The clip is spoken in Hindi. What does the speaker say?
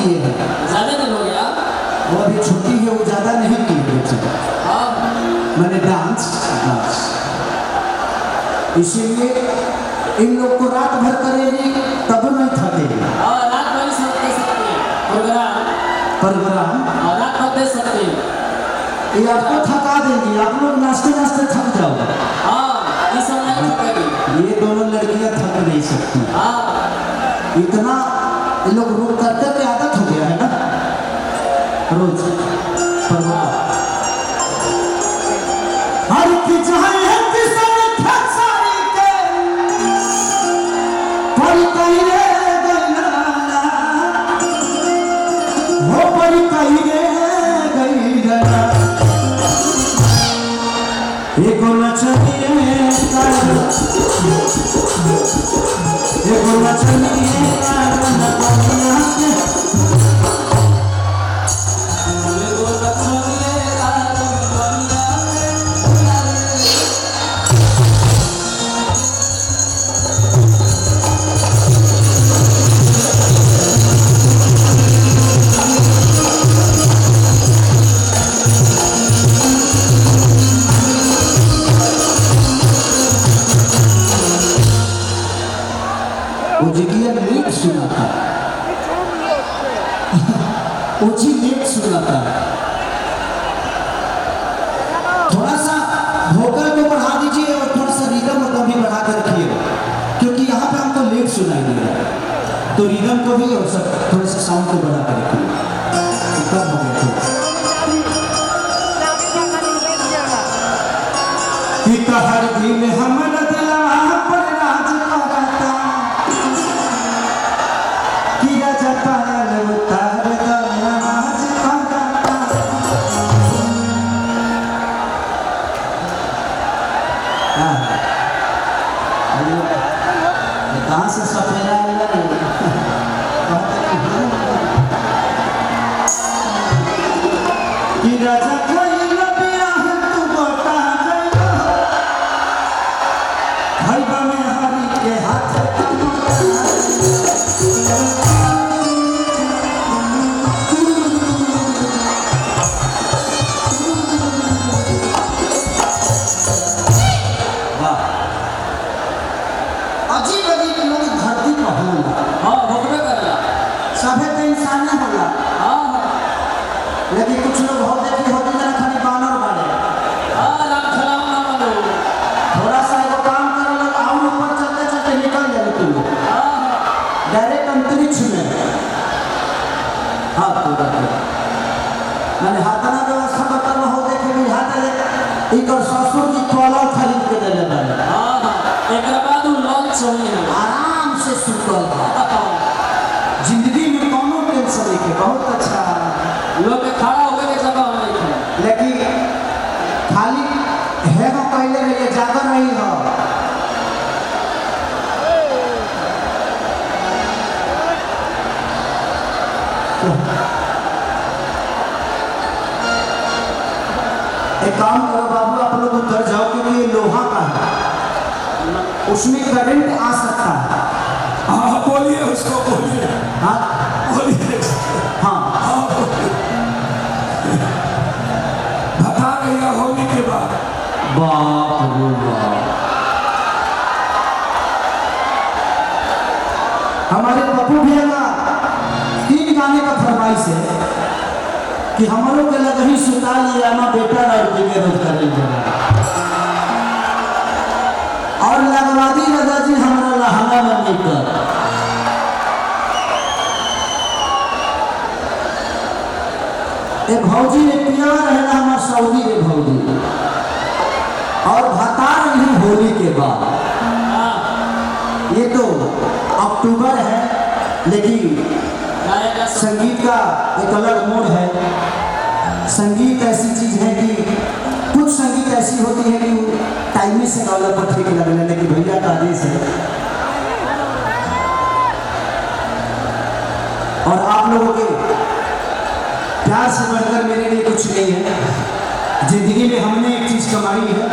किए हैं, ज्यादा दिन हो गया। वो अभी छुट्टी है, वो ज्यादा नहीं किए बच्चे। मैंने डांस इसीलिए इन लोग को रात भर करेगी तब नहीं थकेगी। रात भर सब दे सकते हैं प्रोग्राम रात भर दे सकते हैं। ये आपको थका देंगी, आप लोग नाचते नाचते थक जाओगे। ये सब नहीं थकेगी। ये दोनों लड़कियां थक नहीं सकती। इतना ये लोग रोज करते के आदत हो गया है ना, रोज प्रोग्राम। हर की जहां है किसन खसारी के कोई कहीं रे गइला हो, कोई कहीं रे गइला एको नचनिए एको नचनिए लेट सुनाता ओजी लेट सुनाता। थोड़ा सा वोकल को बढ़ा दीजिए और थोड़ा सा रिदम को भी बढ़ा कर रखिए, क्योंकि यहाँ पे हमको लेट सुनाई दे रहा है, तो रिदम को भी और सब थोड़ा सा साउंड को बढ़ा कर रखिए। कम हो गया तो हर दिन हम कहाँ से सफेदा कि राजा कोई लबिया है तू बता भाई बने हरी के हाथ सभे तो इंसान ही होला। लेकिन कुछ लोग हो देखी होती तरह खाली बानर वाले थोड़ा सा एगो काम कर लो, और ऊपर चलते चलते निकल जाए तुम लोग डायरेक्ट अंतरिक्ष में। हाथ पूरा मैंने हाथना व्यवस्था बता हो देखे भी हाथ एक और ससुर की कॉलर खरीद के दे वाले एक बाद लॉन्च होई आराम से सुतल जिंदगी में कौनो टेंशन नहीं है। बहुत अच्छा लोग खड़ा होकर के जगह नहीं है, लेकिन खाली है वो पहले रहिए ज्यादा नहीं हो। एक काम करो बाबू, आप लोग उतर जाओ, क्योंकि ये लोहा का है, उसमें करंट आ सकता है। हाँ बोलिए उसको, बोलिए। हाँ बोलिए। हाँ बता गया होली के बाद। बाप रे बाप, हमारे पप्पू भैया का 3 गाने का फरमाइश है कि हमारों के लग ही सुता लिया ना बेटा लड़की के रोज कर और लगवादी रजा जी हमारा लहंगा में लेकर एक भौजी ने पिया रहना हमारा सऊदी रे भौजी, और बता रही होली के बाद। ये तो अक्टूबर है, लेकिन संगीत का एक अलग मोड है। संगीत ऐसी चीज है कि कुछ संगीत ऐसी होती है कि टाइमिंग से गाना पर ठीक लगने, लेकिन भैया का आदेश है। और आप लोगों के प्यार से बढ़कर मेरे लिए कुछ नहीं है। जिंदगी में हमने एक चीज कमाई है,